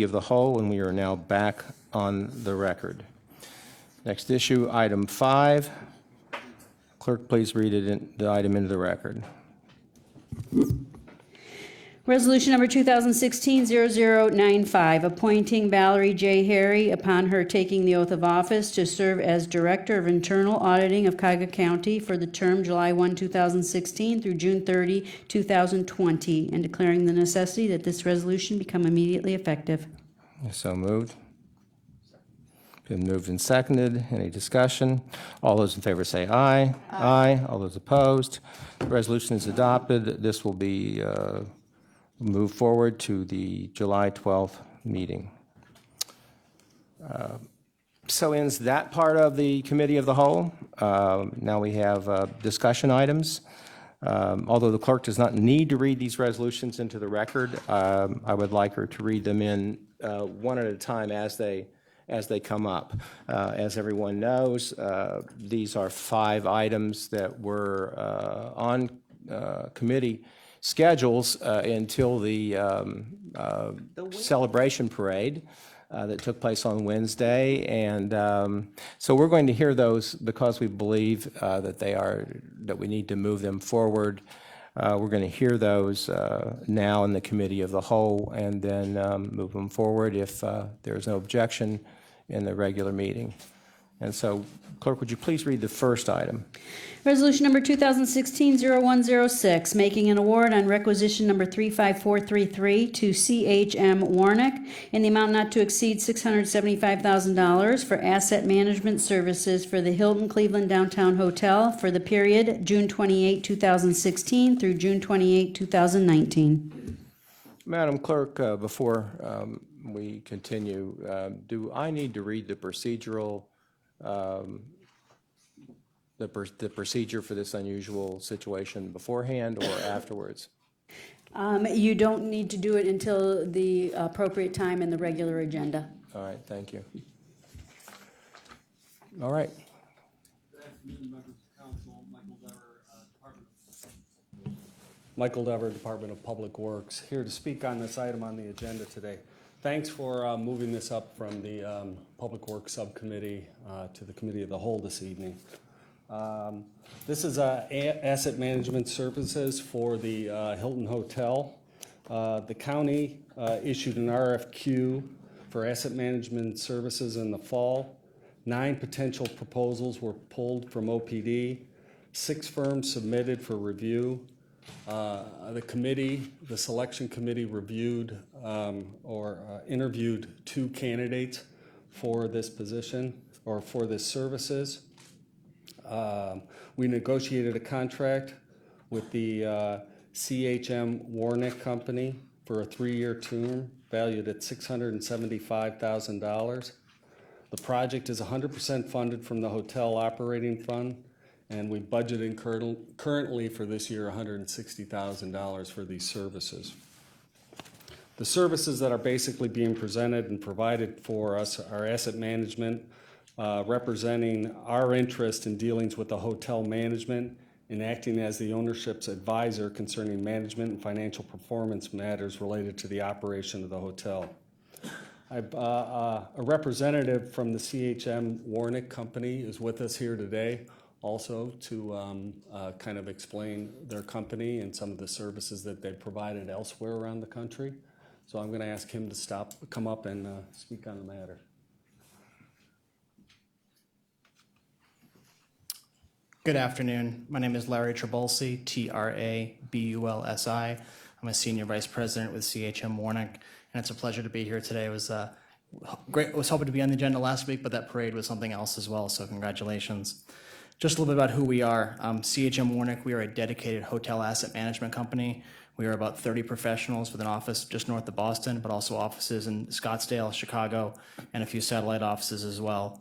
of the whole, and we are now back on the record. Next issue, item 5. Clerk, please read the item into the record. Resolution number 2016-0095, appointing Valerie J. Harry upon her taking the oath of office to serve as Director of Internal Auditing of Cotw County for the term July 1, 2016 through June 30, 2020, and declaring the necessity that this resolution become immediately effective. So moved. Been moved and seconded. Any discussion? All those in favor say aye. Aye. All those opposed? The resolution is adopted. This will be moved forward to the July 12th meeting. So ends that part of the Committee of the Whole. Now we have discussion items. Although the clerk does not need to read these resolutions into the record, I would like her to read them in one at a time as they come up. As everyone knows, these are 5 items that were on committee schedules until the celebration parade that took place on Wednesday, and so we're going to hear those because we believe that we need to move them forward. We're going to hear those now in the Committee of the Whole, and then move them forward if there's no objection in the regular meeting. And so, Clerk, would you please read the first item? Resolution number 2016-0106, making an award on requisition number 35433 to CHM Warnick in the amount not to exceed $675,000 for asset management services for the Hilton Cleveland Downtown Hotel for the period June 28, 2016 through June 28, 2019. Madam Clerk, before we continue, do I need to read the procedural the procedure for this unusual situation beforehand or afterwards? You don't need to do it until the appropriate time in the regular agenda. All right, thank you. All right. Good afternoon, members of council. Michael Dever, Department of Public Works, here to speak on this item on the agenda today. Thanks for moving this up from the Public Works Subcommittee to the Committee of the Whole this evening. This is asset management services for the Hilton Hotel. The county issued an RFQ for asset management services in the fall. 9 potential proposals were pulled from OPD. 6 firms submitted for review. The selection committee reviewed or interviewed 2 candidates for this position or for this services. We negotiated a contract with the CHM Warnick Company for a 3-year term valued at $675,000. The project is 100% funded from the hotel operating fund, and we budgeted currently for this year $160,000 for these services. The services that are basically being presented and provided for us are asset management, representing our interest in dealings with the hotel management and acting as the ownership's advisor concerning management and financial performance matters related to the operation of the hotel. A representative from the CHM Warnick Company is with us here today also to kind of explain their company and some of the services that they provided elsewhere around the country. So I'm going to ask him to come up and speak on the matter. Good afternoon. My name is Larry Trabulsi, Trabulsi. I'm a Senior Vice President with CHM Warnick, and it's a pleasure to be here today. It was great. I was hoping to be on the agenda last week, but that parade was something else as well, so congratulations. Just a little bit about who we are. CHM Warnick, we are a dedicated hotel asset management company. We are about 30 professionals with an office just north of Boston, but also offices in Scottsdale, Chicago, and a few satellite offices as well.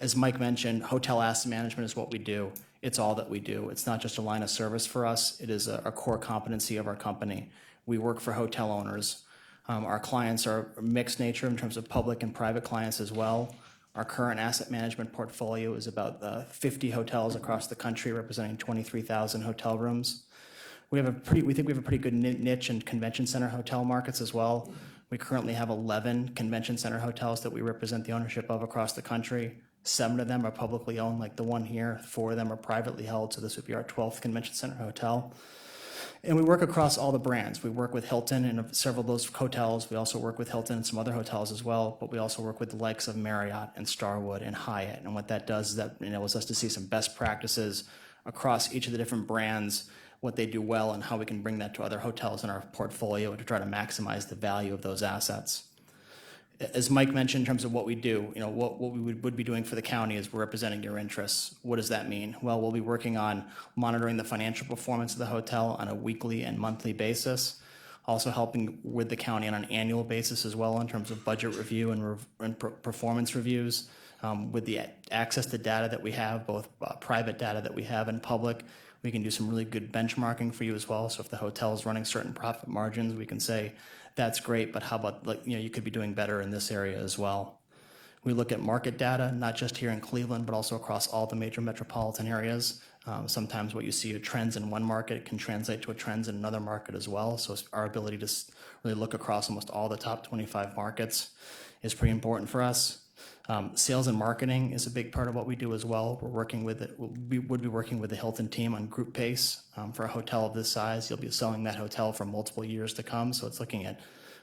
As Mike mentioned, hotel asset management is what we do. It's all that we do. It's not just a line of service for us. It is a core competency of our company. We work for hotel owners. Our clients are a mixed nature in terms of public and private clients as well. Our current asset management portfolio is about 50 hotels across the country, representing 23,000 hotel rooms. We think we have a pretty good niche in convention center hotel markets as well. We currently have 11 convention center hotels that we represent the ownership of across the country. 7 of them are publicly owned, like the one here. 4 of them are privately held, so this would be our 12th convention center hotel. And we work across all the brands. We work with Hilton and several of those hotels. We also work with Hilton and some other hotels as well, but we also work with the likes of Marriott and Starwood and Hyatt. And what that does is that enables us to see some best practices across each of the different brands, what they do well, and how we can bring that to other hotels in our portfolio to try to maximize the value of those assets. As Mike mentioned, in terms of what we do, what we would be doing for the county is we're representing your interests. What does that mean? Well, we'll be working on monitoring the financial performance of the hotel on a weekly and monthly basis, also helping with the county on an annual basis as well in terms of budget review and performance reviews. With the access to data that we have, both private data that we have and public, we can do some really good benchmarking for you as well. So if the hotel is running certain profit margins, we can say, that's great, but how about, you could be doing better in this area as well. We look at market data, not just here in Cleveland, but also across all the major metropolitan areas. Sometimes what you see are trends in one market can translate to a trends in another market as well. So our ability to really look across almost all the top 25 markets is pretty important for us. Sales and marketing is a big part of what we do as well. We would be working with the Hilton team on group pace. For a hotel of this size, you'll be selling that hotel for multiple years to come. So it's looking at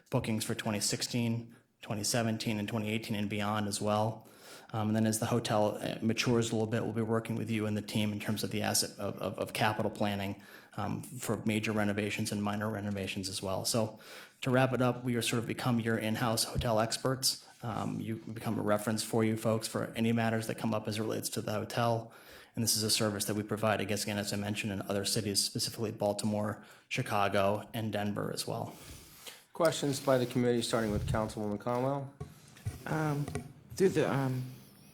bookings for 2016, 2017, and 2018 and beyond as well. And then as the hotel matures a little bit, we'll be working with you and the team in terms of the asset of capital planning for major renovations and minor renovations as well. So to wrap it up, we are sort of become your in-house hotel experts. You become a reference for you folks for any matters that come up as it relates to the hotel. And this is a service that we provide, I guess, again, as I mentioned, in other cities, specifically Baltimore, Chicago, and Denver as well. Questions by the committee, starting with Councilwoman Conwell? Through the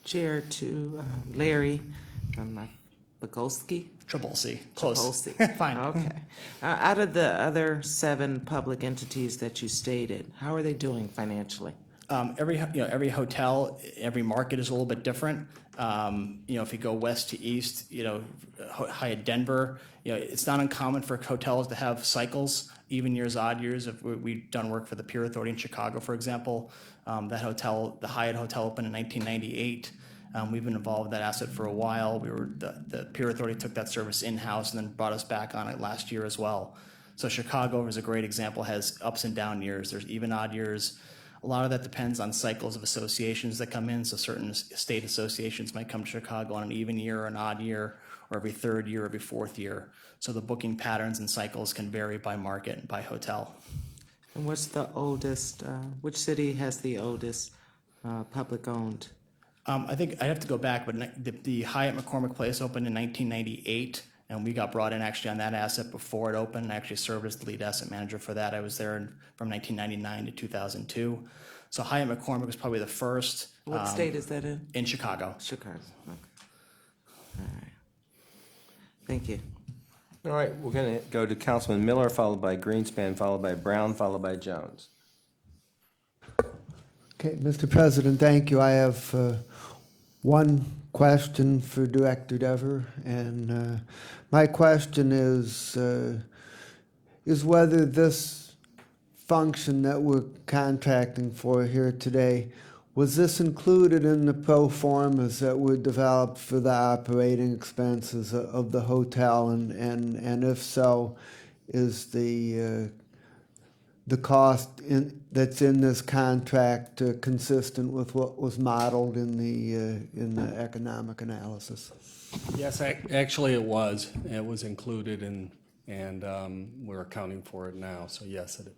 chair to Larry Bogolsky. Triple C, close. Tripolsky. Fine. Okay. Out of the other 7 public entities that you stated, how are they doing financially? Every hotel, every market is a little bit different. If you go west to east, Hyatt Denver, it's not uncommon for hotels to have cycles, even years, odd years. If we've done work for the Pier Authority in Chicago, for example, that hotel, the Hyatt Hotel, opened in 1998. We've been involved with that asset for a while. The Pier Authority took that service in-house and then brought us back on it last year as well. So Chicago is a great example, has ups and down years. There's even odd years. A lot of that depends on cycles of associations that come in. So certain state associations might come to Chicago on an even year or an odd year, or every third year, every fourth year. So the booking patterns and cycles can vary by market and by hotel. And what's the oldest, which city has the oldest public-owned? I think I have to go back, but the Hyatt McCormick Place opened in 1998, and we got brought in actually on that asset before it opened. I actually served as the lead asset manager for that. I was there from 1999 to 2002. So Hyatt McCormick was probably the first. What state is that in? In Chicago. Chicago. Okay. All right. Thank you. All right, we're going to go to Councilman Miller, followed by Greenspan, followed by Brown, followed by Jones. Okay, Mr. President, thank you. I have one question for Director Dever, and my question is whether this function that we're contracting for here today, was this included in the pro formas that were developed for the operating expenses of the hotel, and if so, is the cost that's in this contract consistent with what was modeled in the economic analysis? Yes, actually it was. It was included and we're accounting for it now, so yes, it is.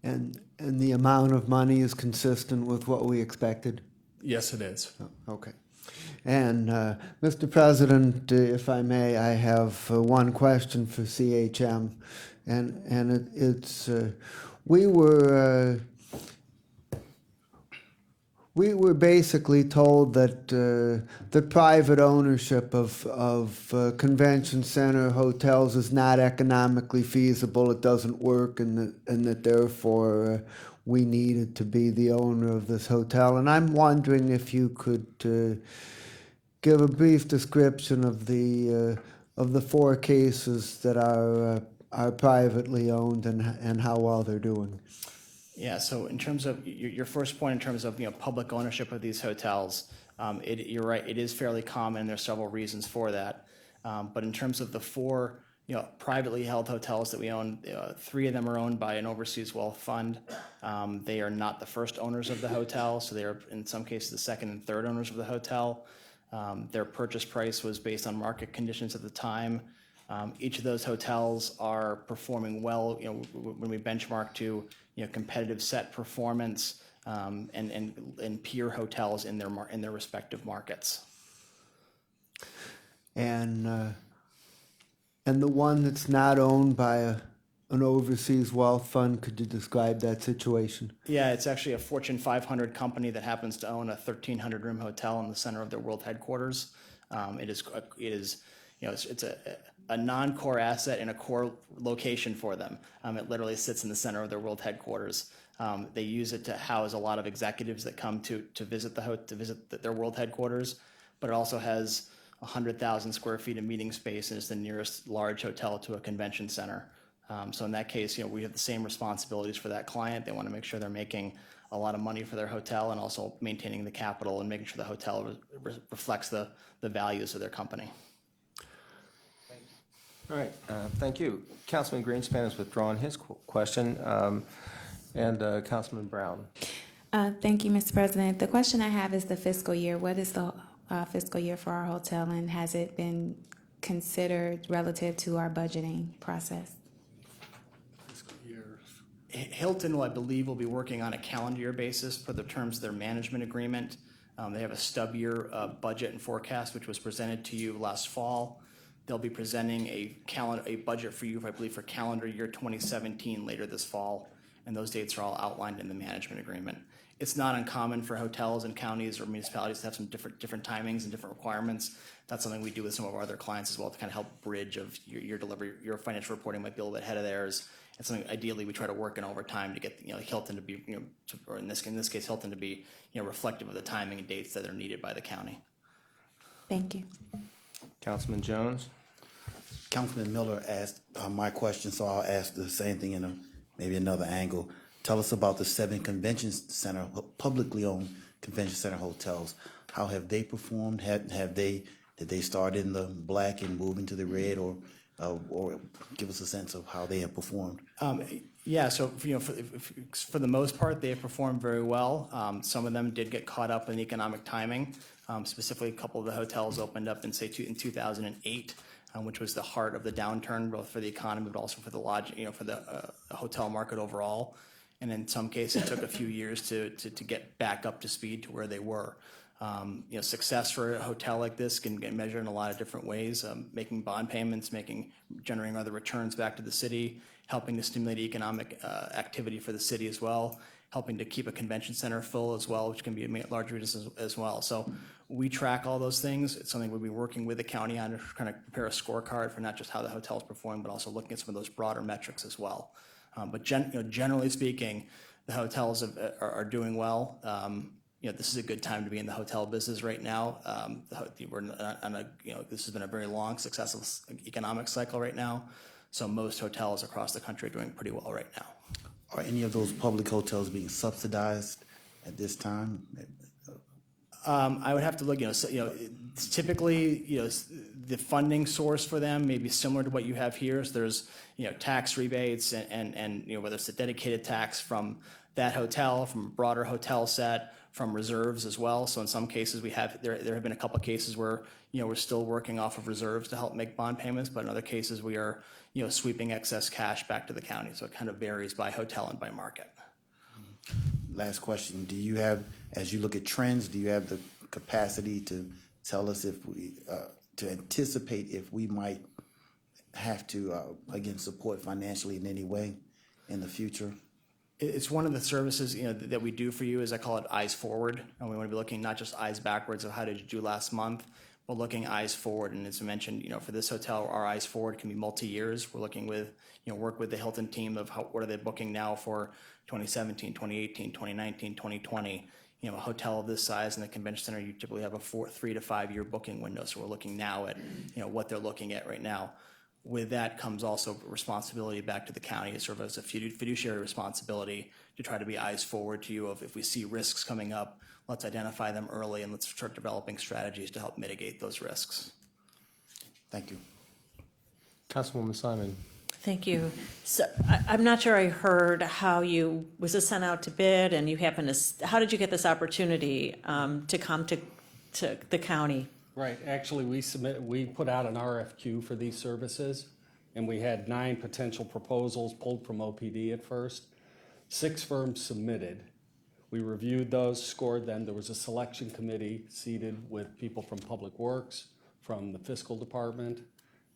And the amount of money is consistent with what we expected? Yes, it is. Okay. And Mr. President, if I may, I have one question for CHM, and it's we were basically told that the private ownership of convention center hotels is not economically feasible. It doesn't work, and that therefore we needed to be the owner of this hotel. And I'm wondering if you could give a brief description of the 4 cases that are privately owned and how well they're doing. Yeah, so in terms of your first point, in terms of, public ownership of these hotels, you're right, it is fairly common, and there's several reasons for that. But in terms of the four, privately held hotels that we own, three of them are owned by an overseas wealth fund. They are not the first owners of the hotel, so they are, in some cases, the second and third owners of the hotel. Their purchase price was based on market conditions at the time. Each of those hotels are performing well, when we benchmark to, competitive set performance, and peer hotels in their respective markets. And the one that's not owned by an overseas wealth fund, could you describe that situation? Yeah, it's actually a Fortune 500 company that happens to own a 1,300-room hotel in the center of their world headquarters. It is, it's a non-core asset in a core location for them. It literally sits in the center of their world headquarters. They use it to house a lot of executives that come to visit their world headquarters, but it also has 100,000 square feet of meeting space and is the nearest large hotel to a convention center. So in that case, we have the same responsibilities for that client. They want to make sure they're making a lot of money for their hotel and also maintaining the capital and making sure the hotel reflects the values of their company. All right, thank you. Councilman Greenspan has withdrawn his question, and Councilman Brown. Thank you, Mr. President. The question I have is the fiscal year. What is the fiscal year for our hotel, and has it been considered relative to our budgeting process? Hilton, I believe, will be working on a calendar year basis for the terms of their management agreement. They have a stub year budget and forecast, which was presented to you last fall. They'll be presenting a budget for you, I believe, for calendar year 2017 later this fall, and those dates are all outlined in the management agreement. It's not uncommon for hotels and counties or municipalities to have some different timings and different requirements. That's something we do with some of our other clients as well to kind of help bridge of your delivery. Your financial reporting might be a little bit ahead of theirs. It's something ideally we try to work in over time to get Hilton to be or in this case Hilton to be reflective of the timing and dates that are needed by the county. Thank you. Councilman Jones. Councilman Miller asked my question, so I'll ask the same thing in maybe another angle. Tell us about the 7 convention center, publicly owned convention center hotels. How have they performed? Did they start in the black and move into the red, or give us a sense of how they have performed? Yeah, so for the most part, they have performed very well. Some of them did get caught up in economic timing. Specifically, a couple of the hotels opened up in 2008. Which was the heart of the downturn, both for the economy, but also for the for the hotel market overall. And in some cases, it took a few years to get back up to speed to where they were. Success for a hotel like this can get measured in a lot of different ways, making bond payments, generating other returns back to the city, helping to stimulate economic activity for the city as well, helping to keep a convention center full as well, which can be a large reason as well. So we track all those things. It's something we'll be working with the county on to kind of prepare a scorecard for not just how the hotel's performing, but also looking at some of those broader metrics as well. But generally speaking, the hotels are doing well. This is a good time to be in the hotel business right now. We're on this has been a very long, successful economic cycle right now. So most hotels across the country are doing pretty well right now. Are any of those public hotels being subsidized at this time? I would have to look. Typically, the funding source for them may be similar to what you have here. So there's, tax rebates and whether it's a dedicated tax from that hotel, from a broader hotel set, from reserves as well. So in some cases, there have been a couple of cases where we're still working off of reserves to help make bond payments, but in other cases we are sweeping excess cash back to the county. So it kind of varies by hotel and by market. Last question. Do you have, as you look at trends, do you have the capacity to tell us to anticipate if we might have to, again, support financially in any way in the future? It's one of the services that we do for you, is I call it eyes forward, and we want to be looking not just eyes backwards of how did you do last month, but looking eyes forward. And as I mentioned, for this hotel, our eyes forward can be multi-years. We're looking with work with the Hilton team of what are they booking now for 2017, 2018, 2019, 2020. A hotel of this size in the convention center, you typically have a 3 to 5 year booking window. So we're looking now at what they're looking at right now. With that comes also responsibility back to the county to serve as a fiduciary responsibility to try to be eyes forward to you of if we see risks coming up, let's identify them early and let's start developing strategies to help mitigate those risks. Thank you. Councilwoman Simon. Thank you. So I'm not sure I heard how was this sent out to bid and you happened to, how did you get this opportunity to come to the county? Right, actually, we put out an RFQ for these services, and we had 9 potential proposals pulled from OPD at first. 6 firms submitted. We reviewed those, scored them. There was a selection committee seated with people from Public Works, from the fiscal department.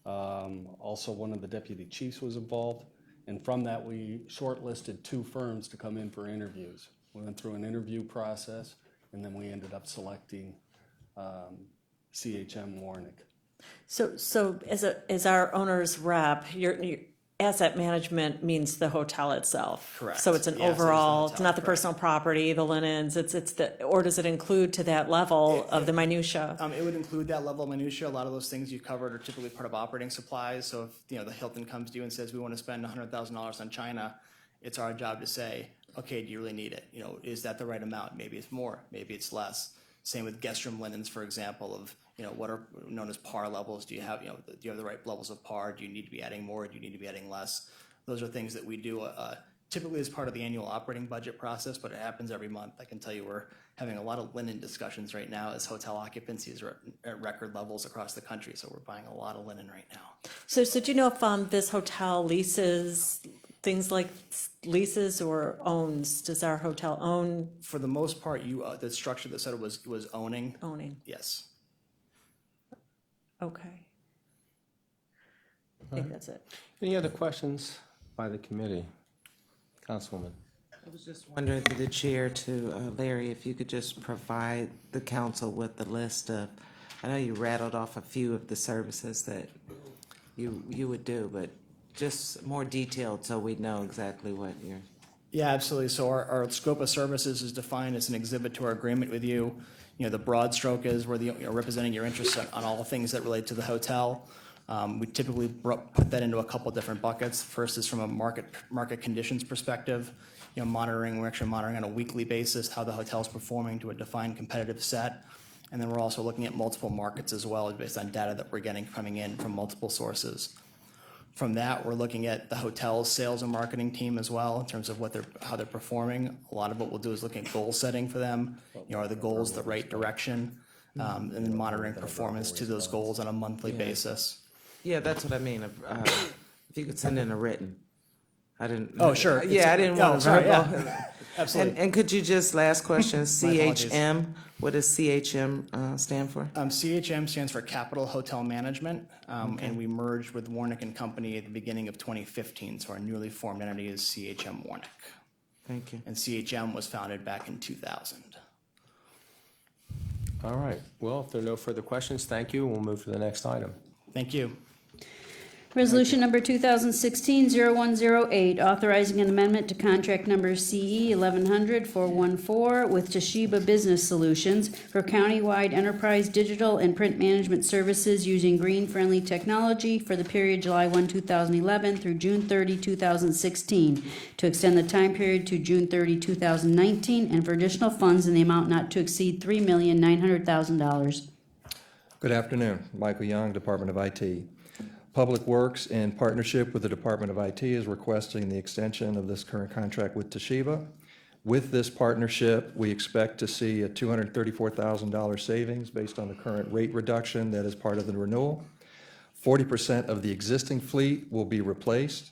Also, one of the deputy chiefs was involved. And from that, we shortlisted 2 firms to come in for interviews. We went through an interview process, and then we ended up selecting CHM Warnick. So as our owner's rep, your asset management means the hotel itself. Correct. So it's an Yes, it is the overall, it's hotel, not the correct. personal property, the linens, it's or does it include to that level of the minutia? It would include that level of minutia. A lot of those things you've covered are typically part of operating supplies. So if the Hilton comes to you and says we want to spend $100,000 on China, it's our job to say, okay, do you really need it? Is that the right amount? Maybe it's more, maybe it's less. Same with guest room linens, for example, of what are known as par levels. Do you have the right levels of par? Do you need to be adding more? Do you need to be adding less? Those are things that we do typically as part of the annual operating budget process, but it happens every month. I can tell you we're having a lot of linen discussions right now as hotel occupancies are at record levels across the country. So we're buying a lot of linen right now. So do you know if this hotel leases, things like leases or owns? Does our hotel own? For the most part, the structure that said it was owning. Owning, Yes. okay. I think that's it. Any other questions by the committee? Councilwoman. I was just wondering through the chair to Larry, if you could just provide the council with the list of, I know you rattled off a few of the services that you would do, but just more detailed so we know exactly what you're. Yeah, absolutely. So our scope of services is defined as an exhibit to our agreement with you. The broad stroke is we're representing your interests on all things that relate to the hotel. We typically put that into a couple different buckets. First is from a market conditions perspective. We're actually monitoring on a weekly basis how the hotel's performing to a defined competitive set. And then we're also looking at multiple markets as well based on data that we're getting coming in from multiple sources. From that, we're looking at the hotel's sales and marketing team as well in terms of how they're performing. A lot of what we'll do is look at goal setting for them. Are the goals the right direction? And then monitoring performance to those goals on a monthly basis. Yeah, that's what I mean. If you could send in a written. I didn't. Oh, sure. Yeah, I didn't want to. Sorry, yeah. Absolutely. And could you just, last question, My apologies. CHM, what does CHM stand for? CHM stands for Capital Hotel Management, and we merged with Warnick and Company at the beginning of 2015. So our newly formed entity is CHM Warnick. Thank you. And CHM was founded back in 2000. All right. Well, if there are no further questions, thank you. We'll move to the next item. Thank you. Resolution number 2016-0108, authorizing an amendment to contract number CE 1100-414 with Toshiba Business Solutions for countywide enterprise digital and print management services using green-friendly technology for the period July 1, 2011 through June 30, 2016, to extend the time period to June 30, 2019, and for additional funds in the amount not to exceed $3,900,000. Good afternoon. Michael Young, Department of IT. Public Works, in partnership with the Department of IT, is requesting the extension of this current contract with Toshiba. With this partnership, we expect to see a $234,000 savings based on the current rate reduction that is part of the renewal. 40% of the existing fleet will be replaced.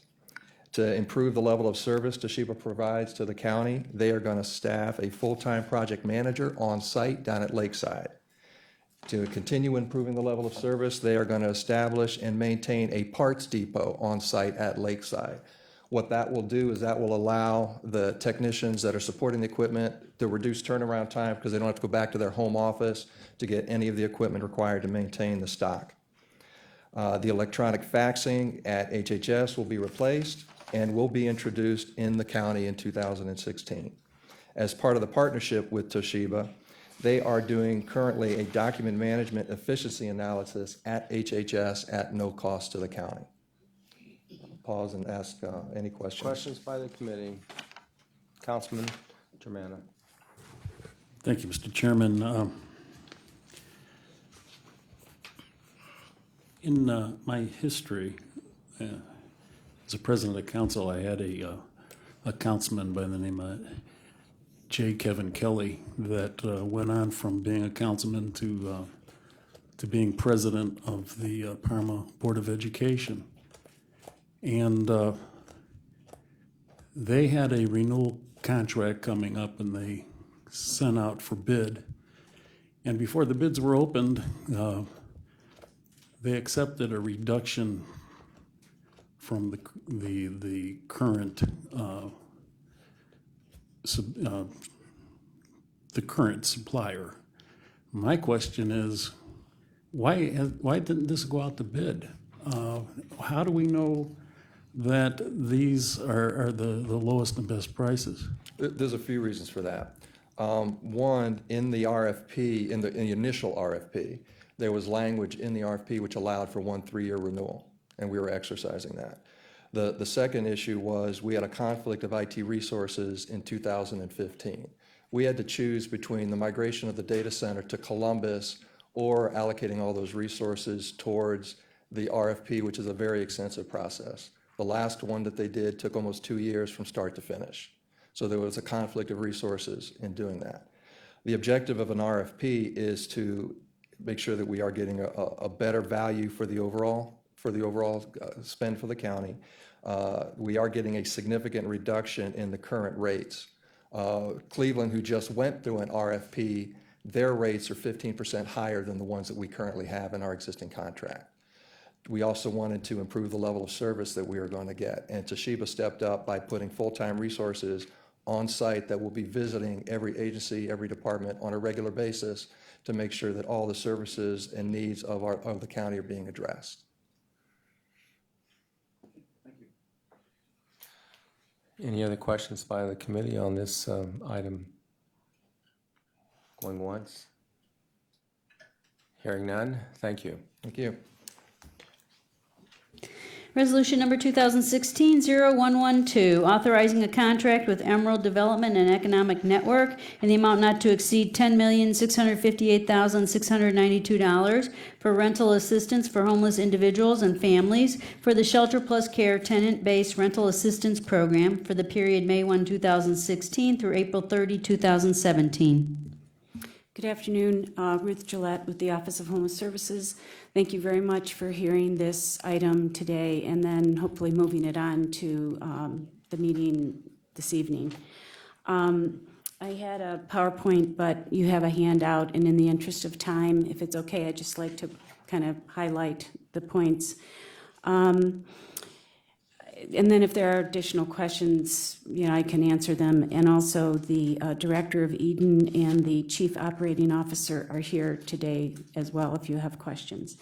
To improve the level of service Toshiba provides to the county, they are going to staff a full-time project manager on site down at Lakeside. To continue improving the level of service, they are going to establish and maintain a parts depot on site at Lakeside. What that will do is that will allow the technicians that are supporting the equipment to reduce turnaround time because they don't have to go back to their home office to get any of the equipment required to maintain the stock. The electronic faxing at HHS will be replaced and will be introduced in the county in 2016. As part of the partnership with Toshiba, they are doing currently a document management efficiency analysis at HHS at no cost to the county. pause and ask any questions. Questions by the committee? Councilman Germana. Thank you, Mr. Chairman. In my history as a president of council, I had a councilman by the name of J. Kevin Kelly that went on from being a councilman to being president of the Parma Board of Education. And they had a renewal contract coming up, and they sent out for bid. And before the bids were opened, they accepted a reduction from the current supplier. My question is, why didn't this go out to bid? How do we know that these are the lowest and best prices? There's a few reasons for that. One, in the RFP, in the initial RFP, there was language in the RFP which allowed for 1 3-year renewal, and we were exercising that. The second issue was we had a conflict of IT resources in 2015. We had to choose between the migration of the data center to Columbus or allocating all those resources towards the RFP, which is a very extensive process. The last one that they did took almost 2 years from start to finish. So there was a conflict of resources in doing that. The objective of an RFP is to make sure that we are getting a better value for the overall spend for the county. We are getting a significant reduction in the current rates. Cleveland, who just went through an RFP, their rates are 15% higher than the ones that we currently have in our existing contract. We also wanted to improve the level of service that we are going to get, and Toshiba stepped up by putting full-time resources on site that will be visiting every agency, every department on a regular basis to make sure that all the services and needs of the county are being addressed. Any other questions by the committee on this item? Going once? Hearing none? Thank you. Thank you. Resolution number 2016-0112, authorizing a contract with Emerald Development and Economic Network in the amount not to exceed $10,658,692 for rental assistance for homeless individuals and families for the Shelter Plus Care tenant-based rental assistance program for the period May 1, 2016 through April 30, 2017. Good afternoon, Ruth Gillette with the Office of Homeless Services. Thank you very much for hearing this item today and then hopefully moving it on to the meeting this evening. I had a PowerPoint, but you have a handout, and in the interest of time, if it's okay, I'd just like to kind of highlight the points. And then if there are additional questions, I can answer them. And also the Director of Eden and the Chief Operating Officer are here today as well if you have questions.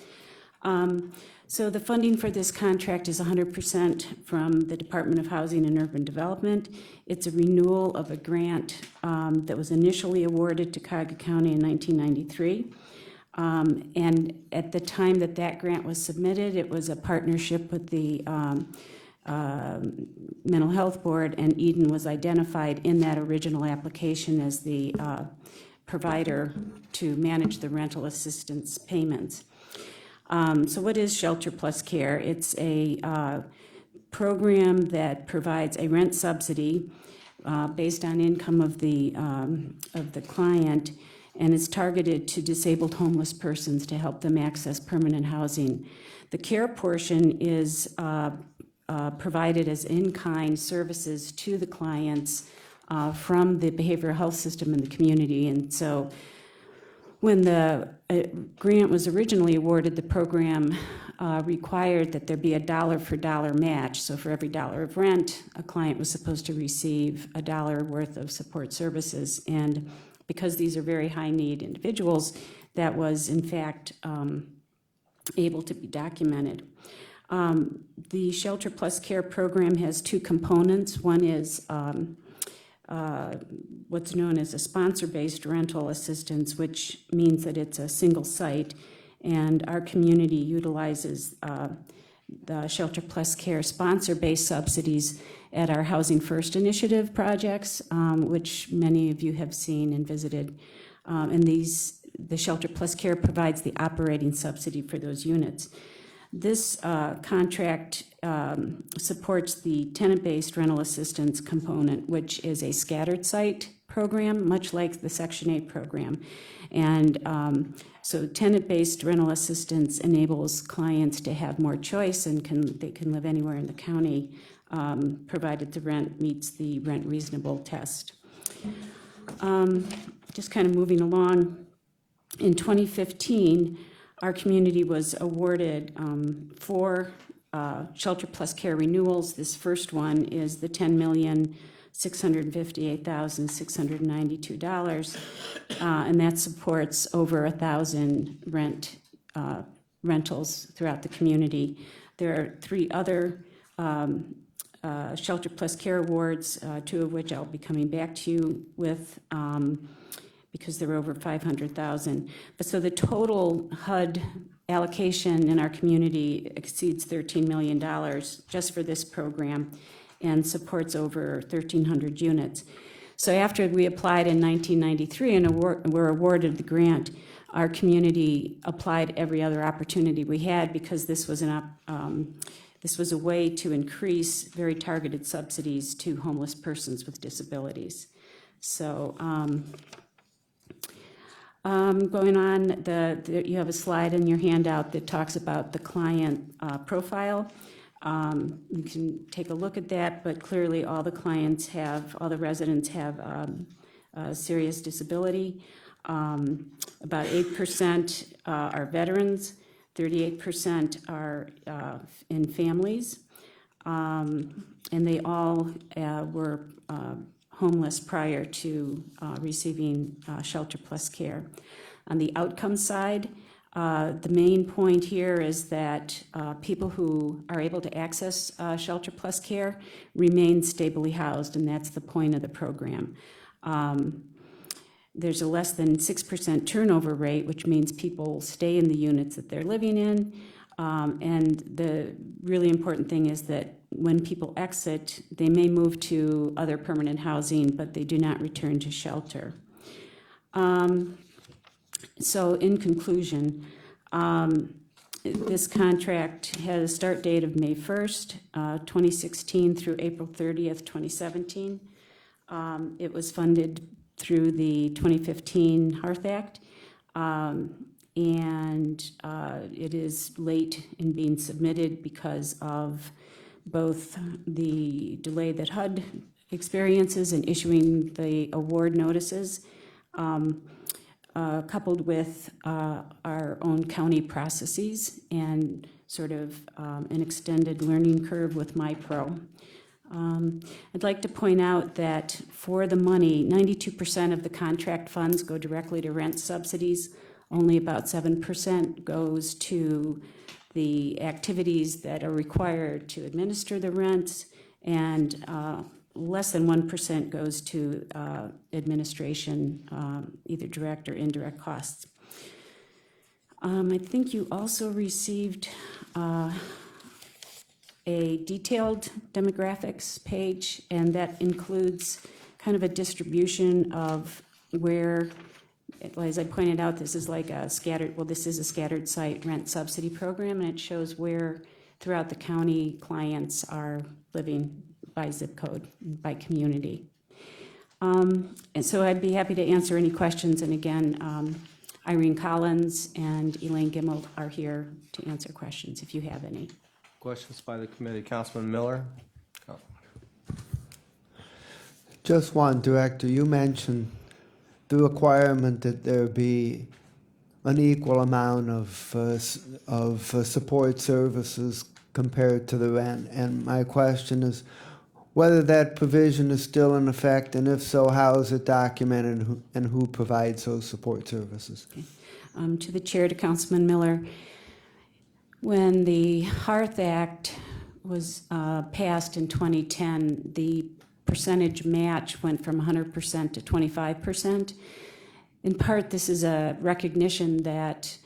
So the funding for this contract is 100% from the Department of Housing and Urban Development. It's a renewal of a grant that was initially awarded to Cotw County in 1993. And at the time that grant was submitted, it was a partnership with the Mental Health Board, and Eden was identified in that original application as the provider to manage the rental assistance payments. So what is Shelter Plus Care? It's a program that provides a rent subsidy based on income of the client, and is targeted to disabled homeless persons to help them access permanent housing. The care portion is provided as in-kind services to the clients from the behavioral health system in the community. And so when the grant was originally awarded, the program required that there be a dollar-for-dollar match. So for every dollar of rent, a client was supposed to receive a dollar worth of support services. And because these are very high-need individuals, that was in fact able to be documented. The Shelter Plus Care program has two components. One is what's known as a sponsor-based rental assistance, which means that it's a single site, and our community utilizes the Shelter Plus Care sponsor-based subsidies at our Housing First initiative projects, which many of you have seen and visited. And the Shelter Plus Care provides the operating subsidy for those units. This contract supports the tenant-based rental assistance component, which is a scattered site program, much like the Section 8 program. And so tenant-based rental assistance enables clients to have more choice and they can live anywhere in the county, provided the rent meets the rent reasonable test. Just kind of moving along, in 2015, our community was awarded 4 Shelter Plus Care renewals. This first one is the $10,658,692, and that supports over 1,000 rentals throughout the community. There are 3 other Shelter Plus Care awards, 2 of which I'll be coming back to you with, because they're over 500,000. But so the total HUD allocation in our community exceeds $13 million just for this program and supports over 1,300 units. So after we applied in 1993 and were awarded the grant, our community applied every other opportunity we had, because this was a way to increase very targeted subsidies to homeless persons with disabilities. So going on, you have a slide in your handout that talks about the client profile. You can take a look at that, but clearly all the residents have a serious disability. About 8% are veterans, 38% are in families, and they all were homeless prior to receiving Shelter Plus Care. On the outcome side, the main point here is that people who are able to access Shelter Plus Care remain stably housed, and that's the point of the program. There's a less than 6% turnover rate, which means people stay in the units that they're living in. And the really important thing is that when people exit, they may move to other permanent housing, but they do not return to shelter. So in conclusion, this contract had a start date of May 1st, 2016 through April 30th, 2017. It was funded through the 2015 Hearth Act, and it is late in being submitted because of both the delay that HUD experiences in issuing the award notices, coupled with our own county processes and sort of an extended learning curve with MyPro. I'd like to point out that for the money, 92% of the contract funds go directly to rent subsidies. Only about 7% goes to the activities that are required to administer the rents, and less than 1% goes to administration, either direct or indirect costs. I think you also received a detailed demographics page, and that includes kind of a distribution of where, as I pointed out, this is like a this is a scattered site rent subsidy program, and it shows where throughout the county clients are living by zip code, by community. And so I'd be happy to answer any questions, and again, Irene Collins and Elaine Gimmel are here to answer questions if you have any. Questions by the committee. Councilman Miller? Just one, Director, you mentioned the requirement that there be an equal amount of support services compared to the rent. And my question is whether that provision is still in effect, and if so, how is it documented and who provides those support services? Okay. To the chair, to Councilman Miller, when the Hearth Act was passed in 2010, the percentage match went from 100% to 25%. In part, this is a recognition that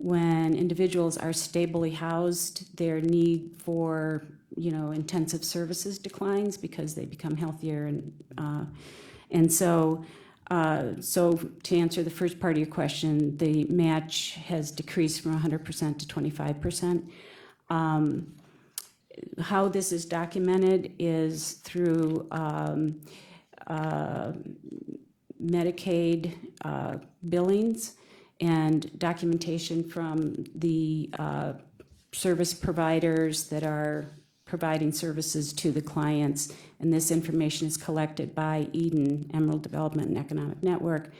when individuals are stably housed, their need for, intensive services declines because they become healthier and so to answer the first part of your question, the match has decreased from 100% to 25%. How this is documented is through Medicaid billings and documentation from the service providers that are providing services to the clients. And this information is collected by Eden, Emerald Development and Economic Network,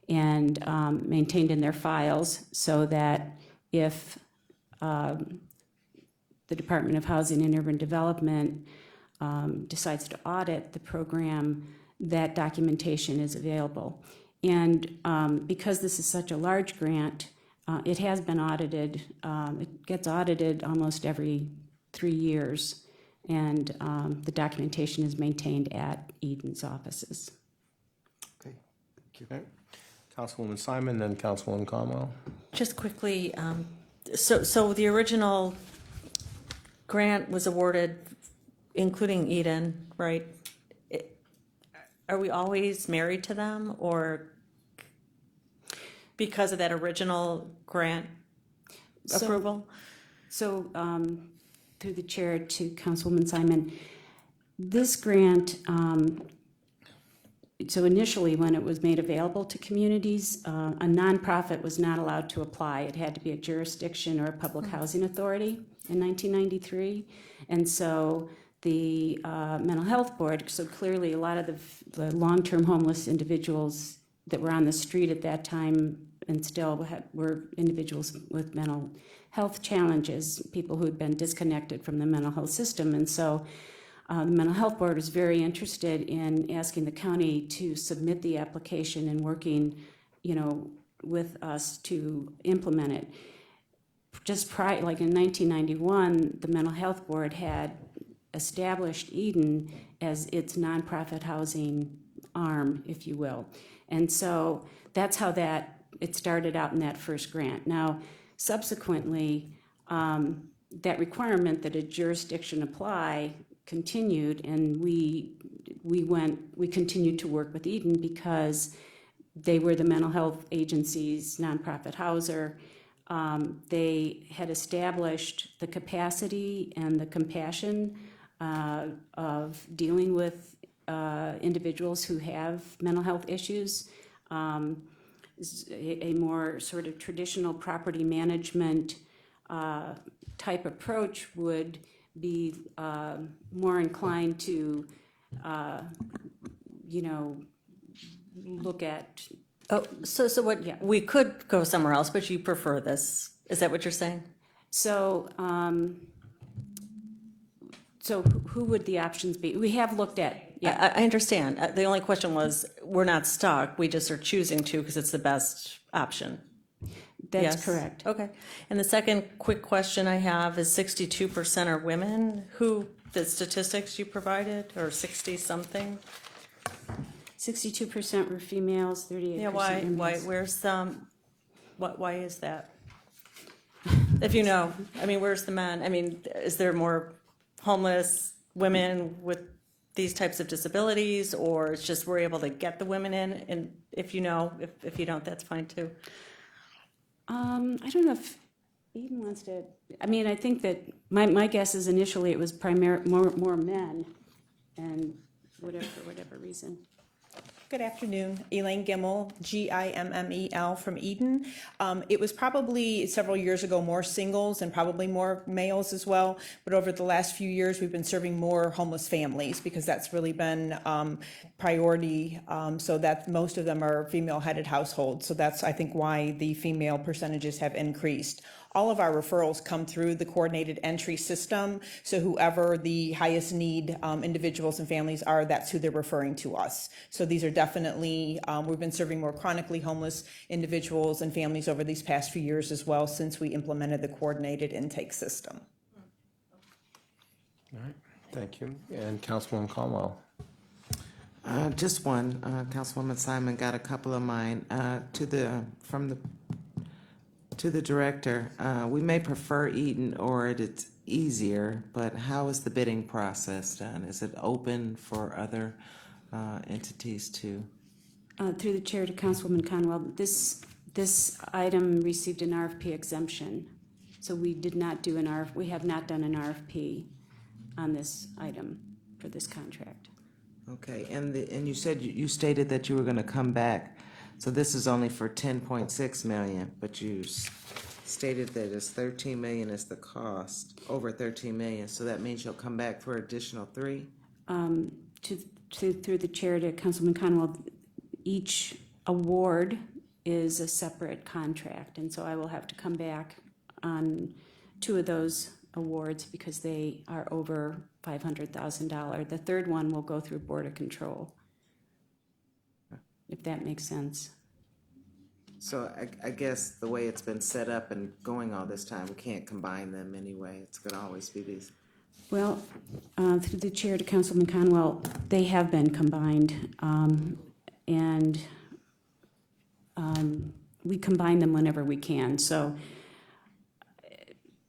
and maintained in their files so that if the Department of Housing and Urban Development decides to audit the program, that documentation is available. And because this is such a large grant, it has been audited. It gets audited almost every 3 years, and the documentation is maintained at Eden's offices. Okay, thank you. Councilwoman Simon, then Councilwoman Conwell. Just quickly, so the original grant was awarded, including Eden, right? Are we always married to them, or because of that original grant approval? So through the chair to Councilwoman Simon, this grant, so initially when it was made available to communities, a nonprofit was not allowed to apply. It had to be a jurisdiction or a public housing authority in 1993. And so the mental health board, so clearly a lot of the long-term homeless individuals that were on the street at that time and still were individuals with mental health challenges, people who had been disconnected from the mental health system. And so the mental health board was very interested in asking the county to submit the application and working, with us to implement it. Just prior, like in 1991, the mental health board had established Eden as its nonprofit housing arm, if you will. And so that's how it started out in that first grant. Now, subsequently, that requirement that a jurisdiction apply continued, and we continued to work with Eden because they were the mental health agency's nonprofit houser. They had established the capacity and the compassion of dealing with individuals who have mental health issues. A more sort of traditional property management type approach would be more inclined to, look at. Oh, so what, Yeah. we could go somewhere else, but you prefer this. Is that what you're saying? So, who would the options be? We have looked at, yeah. I understand. The only question was, we're not stuck. We just are choosing to because it's the best option. That's Yes? correct. Okay. And the second quick question I have is 62% are women. The statistics you provided, or 60-something? 62% were females, 38% Yeah, were why, males. where's why is that? If you know, where's the men? Is there more homeless women with these types of disabilities, or it's just we're able to get the women in? And if you know, if you don't, that's fine too. I don't know if Eden wants to, I think that my guess is initially it was more men, and for whatever reason. Good afternoon. Elaine Gimmel, Gimmel from Eden. It was probably several years ago more singles and probably more males as well. But over the last few years, we've been serving more homeless families because that's really been priority. So that most of them are female-headed households. So that's, I think, why the female percentages have increased. All of our referrals come through the coordinated entry system. So whoever the highest need individuals and families are, that's who they're referring to us. So these are definitely, we've been serving more chronically homeless individuals and families over these past few years as well since we implemented the coordinated intake system. All right, thank you. And Councilwoman Conwell. Just one. Councilwoman Simon got a couple of mine. From the To the director, we may prefer Eaton or it's easier, but how is the bidding process done? Is it open for other entities to? Through the chair to Councilwoman Conwell, this item received an RFP exemption, so we did not do we have not done an RFP on this item for this contract. Okay, and you said, you stated that you were gonna come back, so this is only for 10.6 million, but you stated that it's 13 million is the cost, over 13 million, so that means you'll come back for additional 3? Through the chair to Councilman Conwell, each award is a separate contract, and so I will have to come back on 2 of those awards because they are over $500,000. The third one will go through Board of Control, if that makes sense. So I guess the way it's been set up and going all this time, we can't combine them anyway, it's gonna always be these. Well, through the chair to Councilman Conwell, they have been combined, and we combine them whenever we can. So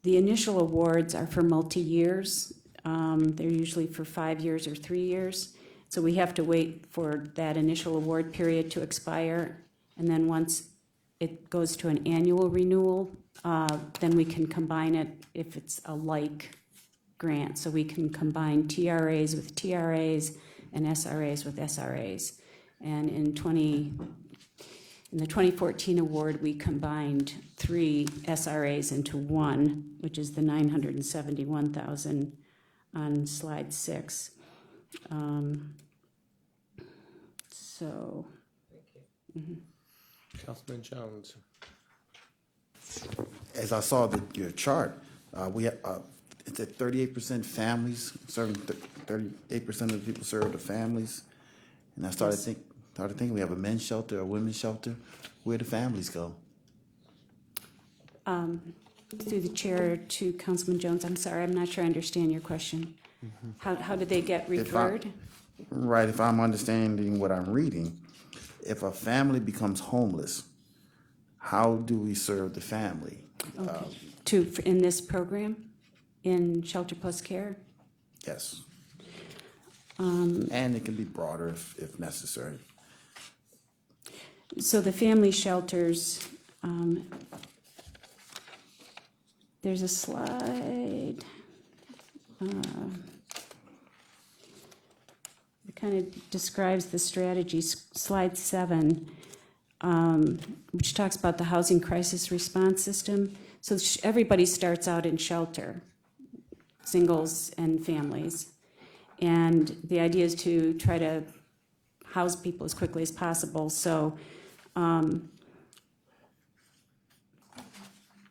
the initial awards are for multi-years. They're usually for 5 years or 3 years. So we have to wait for that initial award period to expire. And then once it goes to an annual renewal, then we can combine it if it's a like grant. So we can combine TRAs with TRAs and SRAs with SRAs. And in the 2014 award, we combined 3 SRAs into 1, which is the $971,000 on slide 6. So. Councilman Jones. As I saw your chart, we have, it's at 38% families, serving 38% of the people serve the families. And I started thinking we have a men's shelter, a women's shelter. Where do families go? Through the chair to Councilman Jones, I'm sorry, I'm not sure I understand your question. How do they get referred? Right, if I'm understanding what I'm reading, if a family becomes homeless, how do we serve the family? Okay. In this program, in Shelter Plus Care? Yes. And it can be broader if necessary. So the family shelters, there's a slide. It kind of describes the strategy, slide 7, which talks about the housing crisis response system. So everybody starts out in shelter, singles and families. And the idea is to try to house people as quickly as possible. So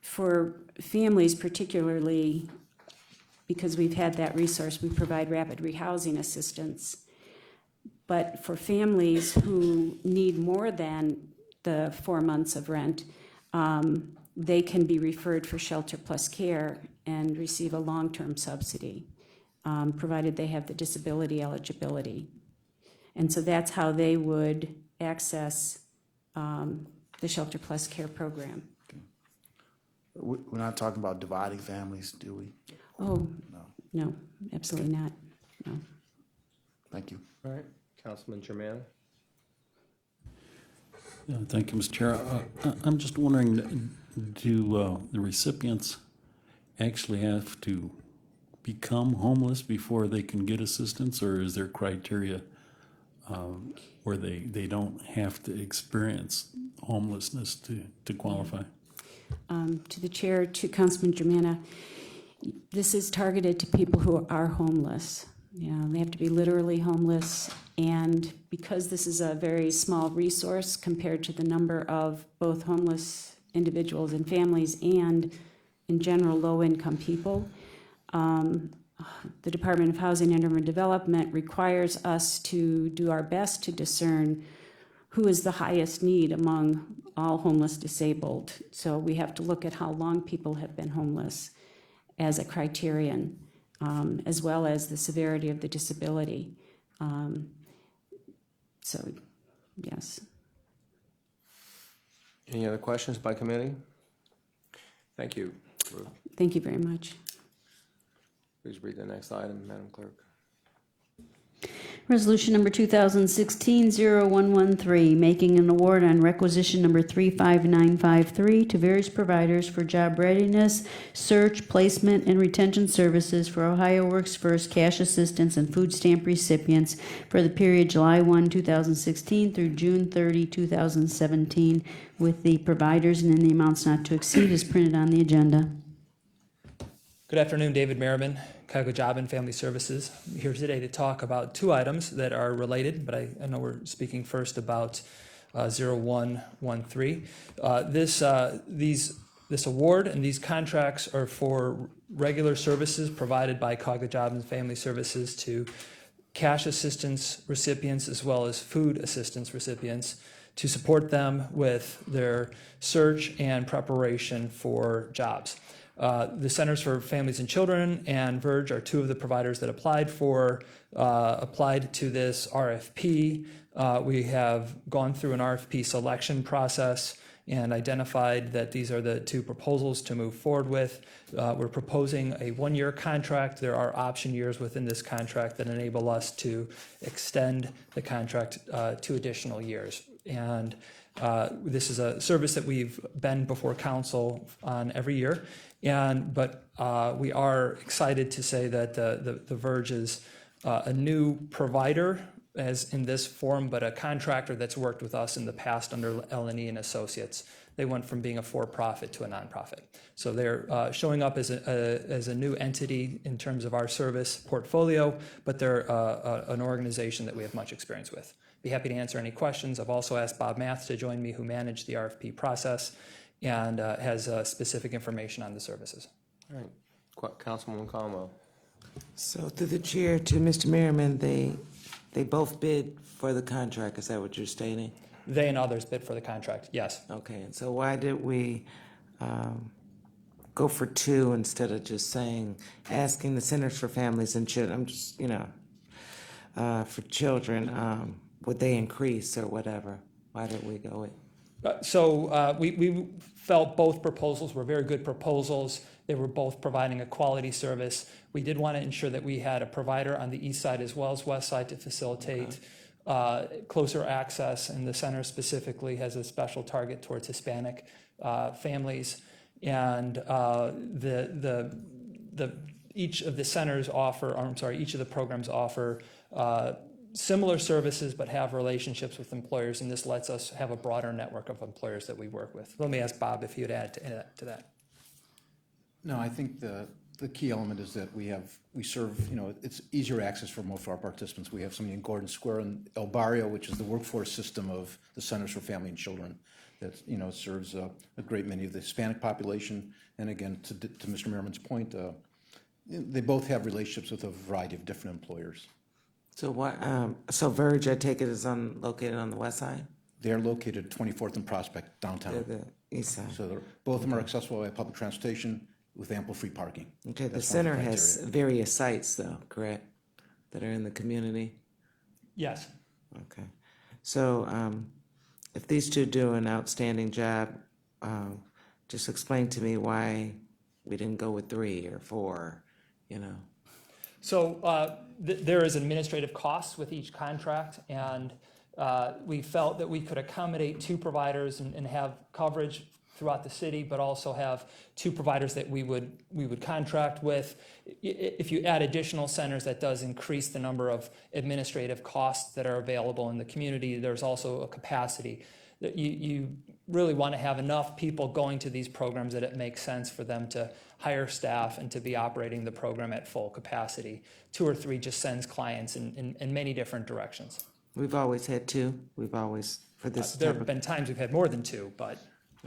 for families particularly, because we've had that resource, we provide rapid rehousing assistance. But for families who need more than the 4 months of rent, they can be referred for Shelter Plus Care and receive a long-term subsidy, provided they have the disability eligibility. And so that's how they would access the Shelter Plus Care program. We're not talking about dividing families, do we? Oh, no, absolutely not, no. Thank you. All right, Councilman Germain. Yeah, thank you, Mr. Chair. I'm just wondering, do the recipients actually have to become homeless before they can get assistance, or is there criteria where they don't have to experience homelessness to qualify? To the chair, to Councilman Germana, this is targeted to people who are homeless. They have to be literally homeless, and because this is a very small resource compared to the number of both homeless individuals and families and, in general, low-income people, the Department of Housing and Urban Development requires us to do our best to discern who is the highest need among all homeless disabled. So we have to look at how long people have been homeless as a criterion, as well as the severity of the disability. So, yes. Any other questions by committee? Thank you, Ruth. Thank you very much. Please read the next item, Madam Clerk. Resolution number 2016-0113, making an award on requisition number 35953 to various providers for job readiness, search, placement, and retention services for Ohio Works First cash assistance and food stamp recipients for the period July 1, 2016 through June 30, 2017, with the providers and in the amounts not to exceed as printed on the agenda. Good afternoon, David Merriman, Cotw Job and Family Services. I'm here today to talk about two items that are related, but I know we're speaking first about 0113. This award and these contracts are for regular services provided by Cotw Job and Family Services to cash assistance recipients as well as food assistance recipients to support them with their search and preparation for jobs. The Centers for Families and Children and Verge are two of the providers that applied to this RFP. We have gone through an RFP selection process and identified that these are the two proposals to move forward with. We're proposing a one-year contract. There are option years within this contract that enable us to extend the contract 2 additional years. And this is a service that we've been before council on every year. But we are excited to say that the Verge is a new provider, as in this form, but a contractor that's worked with us in the past under L&E and Associates. They went from being a for-profit to a nonprofit. So they're showing up as a new entity in terms of our service portfolio, but they're an organization that we have much experience with. Be happy to answer any questions. I've also asked Bob Math to join me, who managed the RFP process and has specific information on the services. All right. Councilwoman Conwell. So through the chair to Mr. Merriman, they both bid for the contract, is that what you're stating? They and others bid for the contract, yes. Okay, and so why did we go for 2 instead of just asking the Centers for Families and Children, I'm just, for children, would they increase or whatever? Why did we go with? We felt both proposals were very good proposals. They were both providing a quality service. We did want to ensure that we had a provider on the east side as well as west side to facilitate closer access, and the center specifically has a special target towards Hispanic families. And each of the centers each of the programs offer similar services but have relationships with employers, and this lets us have a broader network of employers that we work with. Let me ask Bob if he would add to that. No, I think the key element is that we serve, it's easier access for most of our participants. We have somebody in Gordon Square and El Barrio, which is the workforce system of the Centers for Family and Children that, serves a great many of the Hispanic population. And again, to Mr. Merriman's point, they both have relationships with a variety of different employers. So what? So Verge, I take it, is located on the west side. They are located at 24th and Prospect downtown. The east side. So both of them are accessible by public transportation with ample free parking. Okay. The That's one of center the has criteria. various sites, though, correct? That are in the community. Yes. Okay. So if these two do an outstanding job, just explain to me why we didn't go with 3 or 4. So there is administrative costs with each contract, and we felt that we could accommodate 2 providers and have coverage throughout the city, but also have 2 providers that we would contract with. If you add additional centers, that does increase the number of administrative costs that are available in the community. There's also a capacity that you really want to have enough people going to these programs that it makes sense for them to hire staff and to be operating the program at full capacity. 2 or 3 just sends clients in many different directions. We've always had 2. We've always, for this There type have of. been times we've had more than 2, but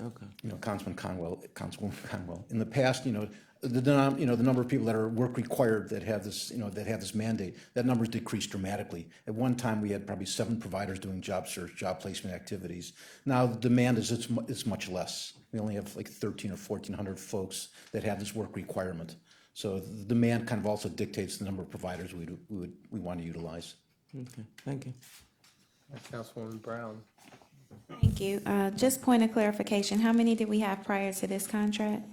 Okay. Councilwoman Conwell, in the past, the number of people that are work required that have this, that have this mandate, that number's decreased dramatically. At one time, we had probably 7 providers doing job search, job placement activities. Now the demand is much less. We only have like 1,300 or 1,400 folks that have this work requirement. So the demand kind of also dictates the number of providers we want to utilize. Okay. Thank you. Councilwoman Brown. Thank you. Just point of clarification, how many did we have prior to this contract?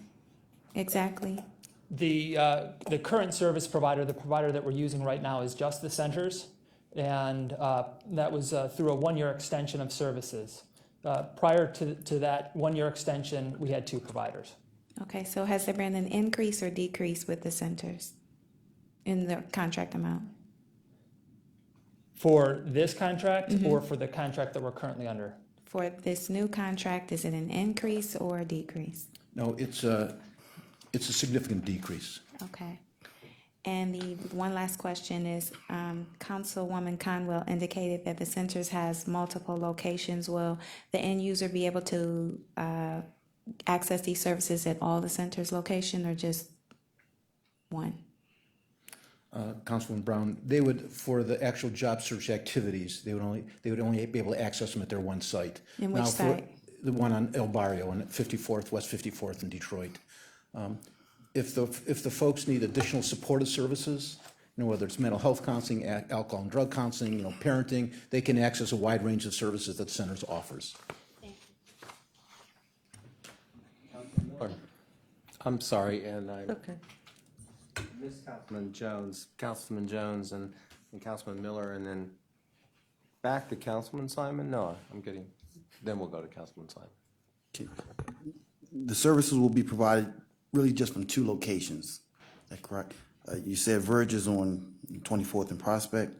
exactly? The current service provider, the provider that we're using right now, is just the centers, and that was through a one-year extension of services. Prior to that one-year extension, we had two providers. Okay, so has there been an increase or decrease with the centers in the contract amount? For this contract or for the contract that we're currently under? For this new contract, is it an increase or a decrease? No, it's a significant decrease. Okay. And the one last question is, Councilwoman Conwell indicated that the centers has multiple locations. Will the end user be able to access these services at all the centers' location or just one? Councilwoman Brown, they would, for the actual job search activities, they would only be able to access them at their one site. And which Now, for site? the one on El Barrio on 54th, West 54th in Detroit. If the folks need additional supportive services, whether it's mental health counseling, alcohol and drug counseling, parenting, they can access a wide range of services that centers offers. I'm sorry, and I Okay. missed Councilman Jones and Councilman Miller, and then back to Councilman Simon? No, then we'll go to Councilman Simon. The services will be provided really just from two locations. Is that correct? You said Verge is on 24th and Prospect.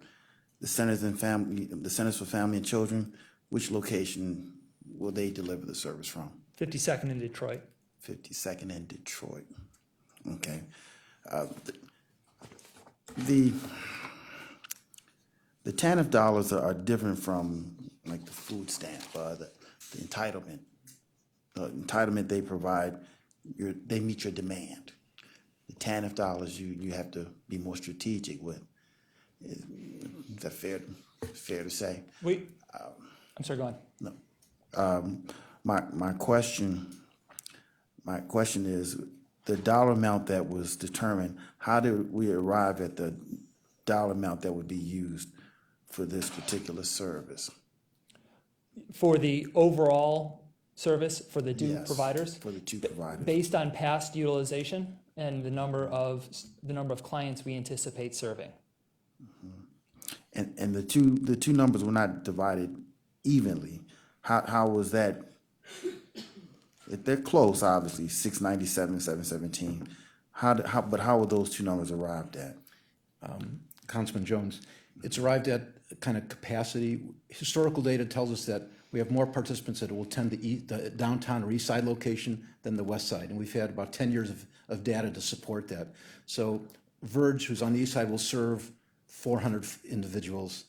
The Centers for Family and Children, which location will they deliver the service from? 52nd in Detroit. 52nd in Detroit. Okay. The TANF dollars are different from like the food stamp, the entitlement. The entitlement they provide, they meet your demand. The TANF dollars, you have to be more strategic with. Is that fair to say? I'm sorry, go on. No. My question is, the dollar amount that was determined, how did we arrive at the dollar amount that would be used for this particular service? For the overall service for the two Yes, providers? for the two providers. Based on past utilization and the number of clients we anticipate serving. And the two numbers were not divided evenly. How was that? They're close, obviously, 697, 717. But how were those two numbers arrived at? Councilman Jones, it's arrived at kind of capacity. Historical data tells us that we have more participants that will attend the downtown or east side location than the west side. And we've had about 10 years of data to support that. So Verge, who's on the east side, will serve 400 individuals.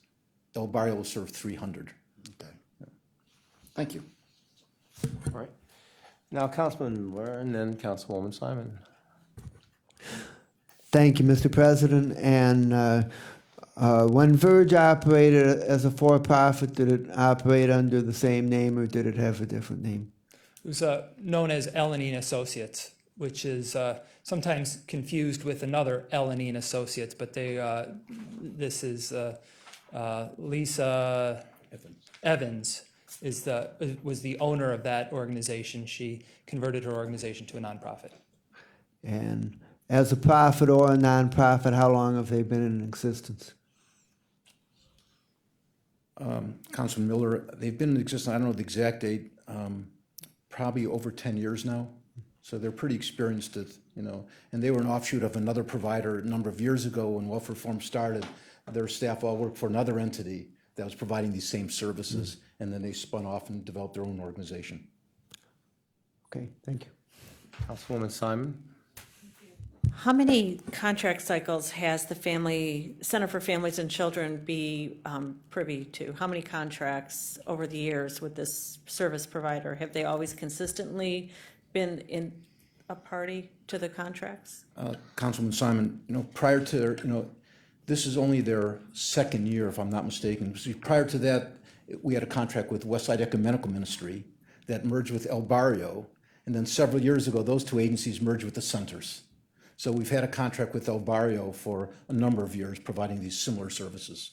El Barrio will serve 300. Okay. Thank you. All right. Now, Councilman Miller and then Councilwoman Simon. Thank you, Mr. President. And when Verge operated as a for-profit, did it operate under the same name or did it have a different name? It was known as L&E Associates, which is sometimes confused with another L&E Associates, but this is Lisa Evans was the owner of that organization. She converted her organization to a nonprofit. And as a profit or a nonprofit, how long have they been in existence? Councilman Miller, they've been in existence, I don't know the exact date, probably over 10 years now. So they're pretty experienced at, and they were an offshoot of another provider a number of years ago when welfare reform started. Their staff all worked for another entity that was providing these same services, and then they spun off and developed their own organization. Okay, thank you. Councilwoman Simon. How many contract cycles has the Center for Families and Children be privy to? How many contracts over the years with this service provider? Have they always consistently been in a party to the contracts? Councilman Simon, prior to, this is only their second year, if I'm not mistaken. Prior to that, we had a contract with Westside Ecumenical Ministry that merged with El Barrio, and then several years ago, those two agencies merged with the centers. So we've had a contract with El Barrio for a number of years providing these similar services.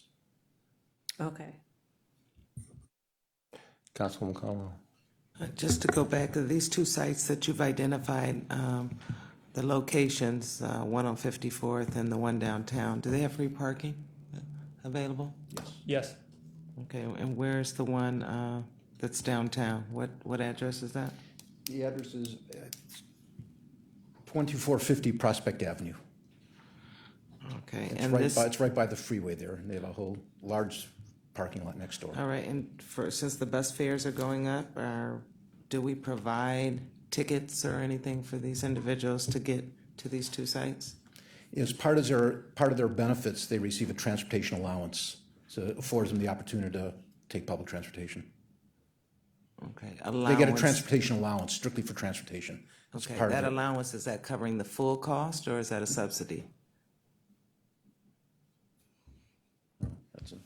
Okay. Councilwoman Conwell. Just to go back to these two sites that you've identified, The locations, one on 54th and the one downtown, do they have free parking available? Yes. Okay, and where's the one that's downtown? What address is that? The address is 2450 Prospect Avenue. Okay, It's and right this, by, it's right by the freeway there, and they have a whole large parking lot next door. all right, and since the bus fares are going up, do we provide tickets or anything for these individuals to get to these two sites? As part of their benefits, they receive a transportation allowance, so it affords them the opportunity to take public transportation. Okay, They get a allowance. transportation allowance strictly for transportation. It's Okay, part of that it. allowance, is that covering the full cost or is that a subsidy? That's a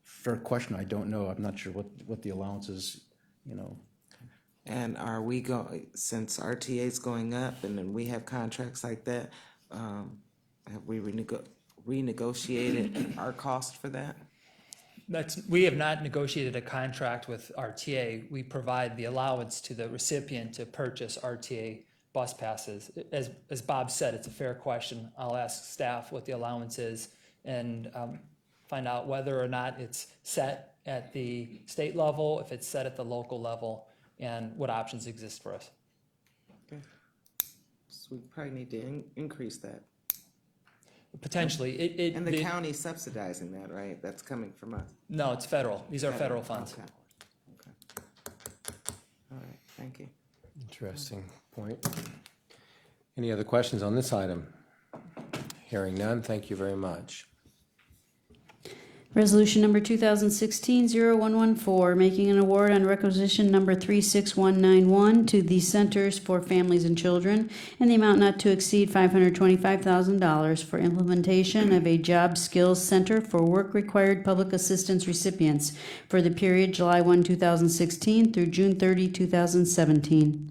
fair question. I don't know. I'm not sure what the allowance is, you know. And are we since RTA is going up and then we have contracts like that, have we renegotiated our cost for that? We have not negotiated a contract with RTA. We provide the allowance to the recipient to purchase RTA bus passes. As Bob said, it's a fair question. I'll ask staff what the allowance is and find out whether or not it's set at the state level, if it's set at the local level, and what options exist for us. Okay. So we probably need to increase that. Potentially. And the county's subsidizing that, right? That's coming from us. No, it's federal. These are federal funds. Okay. All right, thank you. Interesting point. Any other questions on this item? Hearing none, thank you very much. Resolution number 2016-0114, making an award on requisition number 36191 to the Centers for Families and Children in the amount not to exceed $525,000 for implementation of a job skills center for work-required public assistance recipients for the period July 1, 2016 through June 30, 2017.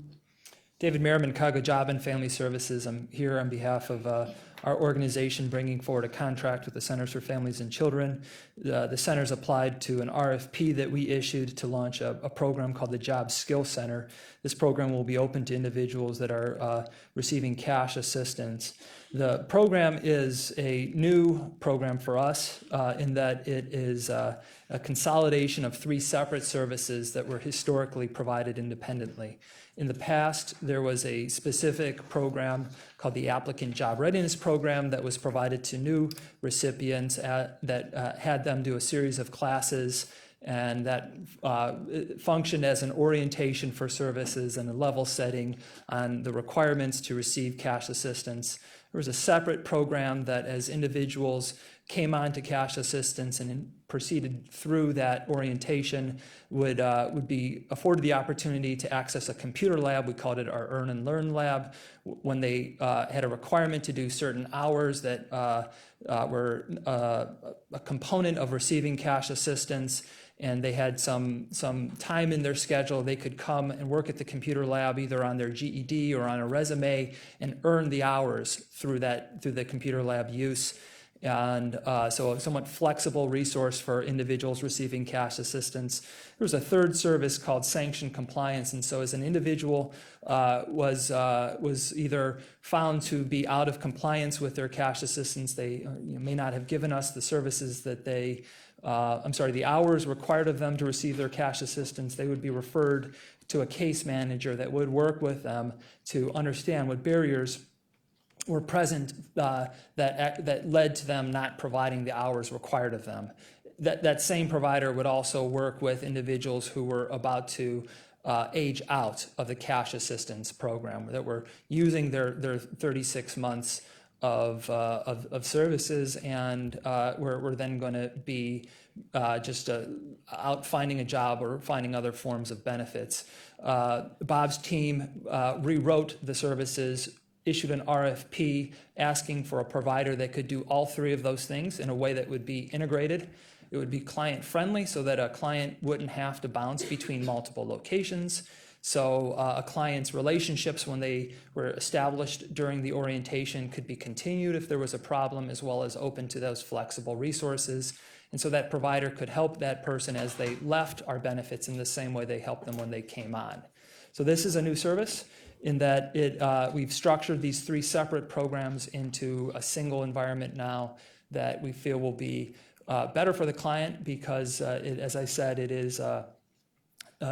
David Merriman, Cotw Job and Family Services. I'm here on behalf of our organization bringing forward a contract with the Centers for Families and Children. The centers applied to an RFP that we issued to launch a program called the Job Skill Center. This program will be open to individuals that are receiving cash assistance. The program is a new program for us in that it is a consolidation of 3 separate services that were historically provided independently. In the past, there was a specific program called the Applicant Job Readiness Program that was provided to new recipients that had them do a series of classes and that functioned as an orientation for services and a level setting on the requirements to receive cash assistance. There was a separate program that as individuals came on to cash assistance and proceeded through that orientation would be afforded the opportunity to access a computer lab. We called it our Earn and Learn Lab. When they had a requirement to do certain hours that were a component of receiving cash assistance, and they had some time in their schedule, they could come and work at the computer lab either on their GED or on a resume and earn the hours through the computer lab use. And so a somewhat flexible resource for individuals receiving cash assistance. There was a third service called sanction compliance, and so as an individual was either found to be out of compliance with their cash assistance, they may not have given us the services that the hours required of them to receive their cash assistance, they would be referred to a case manager that would work with them to understand what barriers were present that led to them not providing the hours required of them. That same provider would also work with individuals who were about to age out of the cash assistance program, that were using their 36 months of services and were then going to be just out finding a job or finding other forms of benefits. Bob's team rewrote the services, issued an RFP asking for a provider that could do all 3 of those things in a way that would be integrated. It would be client friendly so that a client wouldn't have to bounce between multiple locations. So a client's relationships when they were established during the orientation could be continued if there was a problem, as well as open to those flexible resources. And so that provider could help that person as they left our benefits in the same way they helped them when they came on. So this is a new service. in that we've structured these three separate programs into a single environment now that we feel will be better for the client because, as I said, it is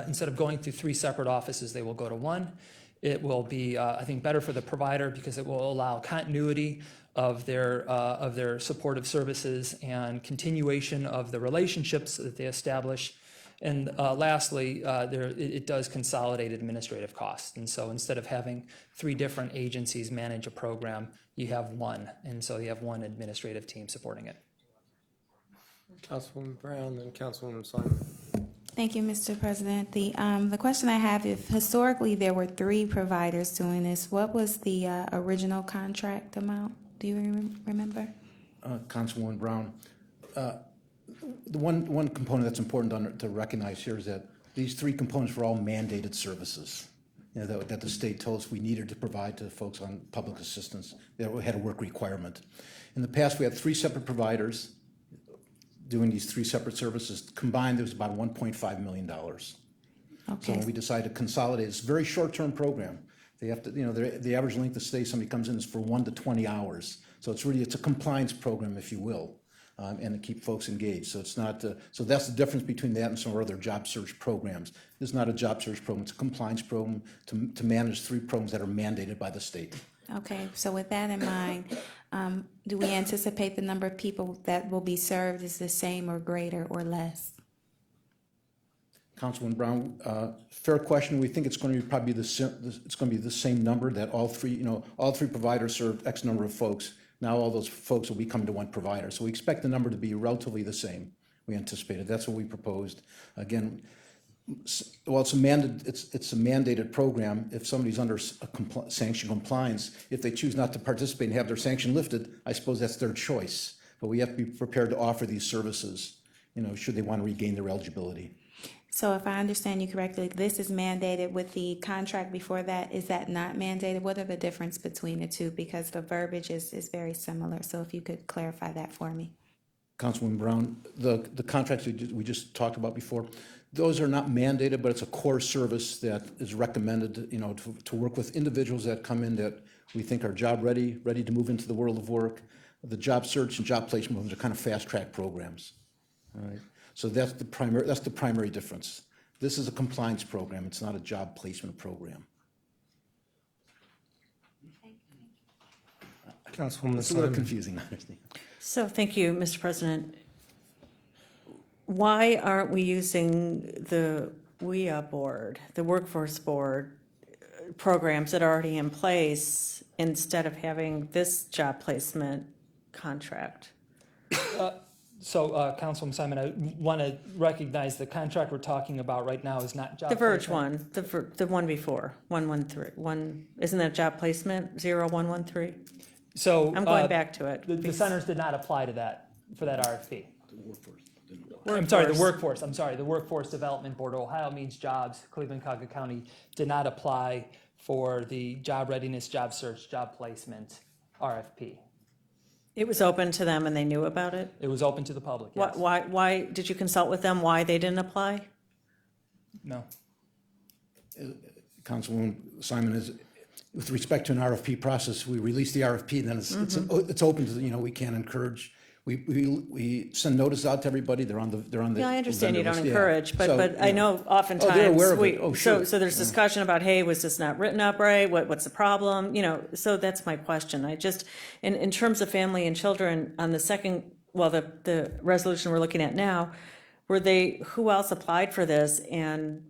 instead of going through three separate offices, they will go to one. It will be, I think, better for the provider because it will allow continuity of their supportive services and continuation of the relationships that they establish. And lastly, it does consolidate administrative costs. And so instead of having three different agencies manage a program, you have one. And so you have one administrative team supporting it. Councilwoman Brown, then Councilwoman Simon. Thank you, Mr. President. The question I have, if historically there were three providers doing this, what was the original contract amount? Do you remember? Councilwoman Brown, the one component that's important to recognize here is that these three components were all mandated services, you know, that the state told us we needed to provide to folks on public assistance. That had a work requirement. In the past, we had three separate providers doing these three separate services. Combined, there was about $1.5 million. Okay. So when we decided to consolidate, it's a very short-term program. They have to, you know, the average length of stay somebody comes in is for 1 to 20 hours. So it's a compliance program, if you will, and to keep folks engaged. So it's not, so that's the difference between that and some of our other job search programs. This is not a job search program, it's a compliance program to manage three programs that are mandated by the state. Okay, so with that in mind, do we anticipate the number of people that will be served is the same or greater or less? Councilwoman Brown, fair question. We think it's going to be probably it's going to be the same number that all three providers served X number of folks. Now all those folks will be coming to one provider. So we expect the number to be relatively the same. We anticipated. That's what we proposed. Again, well, it's a mandated program. If somebody's under sanction compliance, if they choose not to participate and have their sanction lifted, I suppose that's their choice. But we have to be prepared to offer these services, you know, should they want to regain their eligibility. So if I understand you correctly, this is mandated with the contract before that. Is that not mandated? What are the difference between the two? Because the verbiage is very similar. So if you could clarify that for me. Councilwoman Brown, the contracts we just talked about before, those are not mandated, but it's a core service that is recommended, you know, to work with individuals that come in that we think are job ready to move into the world of work. The job search and job placement programs are kind of fast track programs. All right. So that's the primary difference. This is a compliance program. It's not a job placement program. Councilwoman It's a little Simon. confusing, I understand. So thank you, Mr. President. Why aren't we using the WIA board, the workforce board programs that are already in place instead of having this job placement contract? So, Councilwoman Simon, I want to recognize the contract we're talking about right now is not job The Verge placement. one, the one before, 113, isn't that job placement, 0113? So I'm going back to it. The centers did not apply to that for that RFP. Workforce. The Workforce Development Board, Ohio Means Jobs, Cleveland-Cuyahoga County did not apply for the job readiness, job search, job placement RFP. It was open to them and they knew about it? It was open to the public, yes. Why, did you consult with them why they didn't apply? No. Councilwoman Simon, is with respect to an RFP process, we release the RFP, then it's open to, you know, we can't encourage. We send notices out to everybody. They're on the. Yeah, I understand you vendor don't list, encourage, So, but I you know oftentimes. they're aware of it. Oh, sure. So there's discussion about, hey, was this not written up right? What's the problem? You know, so that's my question. I just, in terms of family and children, on the second, well, the resolution we're looking at now, who else applied for this and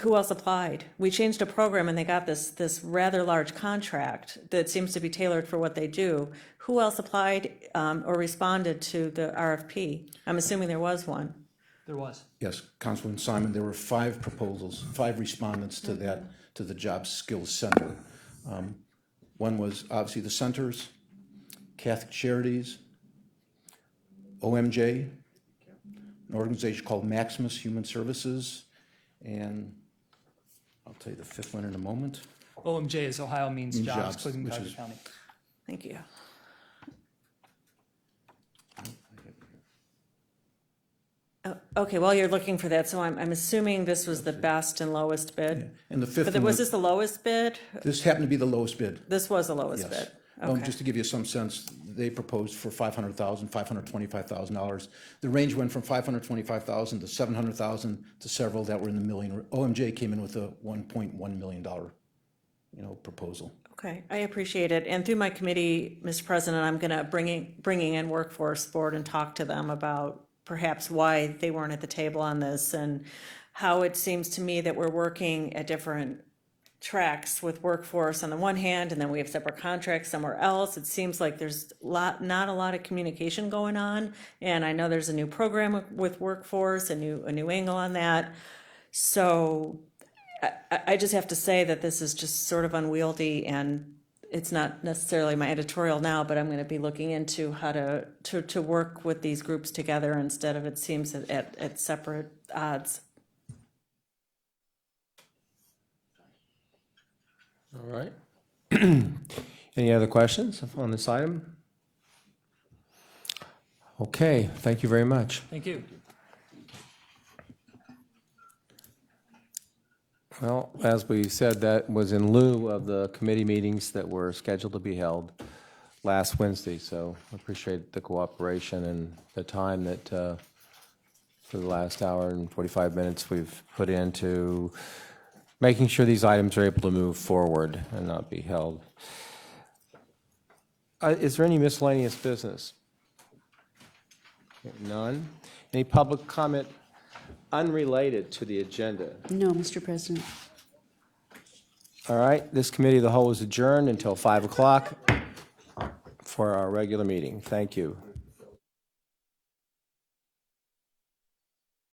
who else applied? We changed a program and they got this rather large contract that seems to be tailored for what they do. Who else applied or responded to the RFP? I'm assuming there was one. There was. Yes, Councilwoman Simon, there were 5 proposals, 5 respondents to that, to the Job Skills Center. One was obviously the centers, Catholic Charities, OMJ, an organization called Maximus Human Services, and I'll tell you the 5th one in a moment. OMJ is Ohio Means Jobs, Jobs, Cleveland-Cuyahoga which is- County. Thank you. Okay, well, you're looking for that, so I'm assuming this was the best and lowest bid? And the fifth But one was this the lowest bid? this happened to be the lowest bid. This was the lowest Yes. bid? Okay. Just to give you some sense, they proposed for $500,000, $525,000. The range went from $525,000 to $700,000 to several that were in the million. OMJ came in with a $1.1 million, proposal. Okay, I appreciate it. And through my committee, Mr. President, I'm going to bringing in Workforce Board and talk to them about perhaps why they weren't at the table on this and how it seems to me that we're working at different tracks with Workforce on the one hand, and then we have separate contracts somewhere else. It seems like there's not a lot of communication going on. And I know there's a new program with Workforce, a new angle on that. So I just have to say that this is just sort of unwieldy, and it's not necessarily my editorial now, but I'm going to be looking into how to work with these groups together instead of, it seems, at separate odds. All right. Any other questions on this item? Okay, thank you very much. Thank you. Well, as we said, that was in lieu of the committee meetings that were scheduled to be held last Wednesday, so I appreciate the cooperation and the time that, for the last hour and 45 minutes, we've put into making sure these items are able to move forward and not be held. Is there any miscellaneous business? None. Any public comment unrelated to the agenda? No, Mr. President. All right, this committee of the whole is adjourned until 5 o'clock for our regular meeting. Thank you.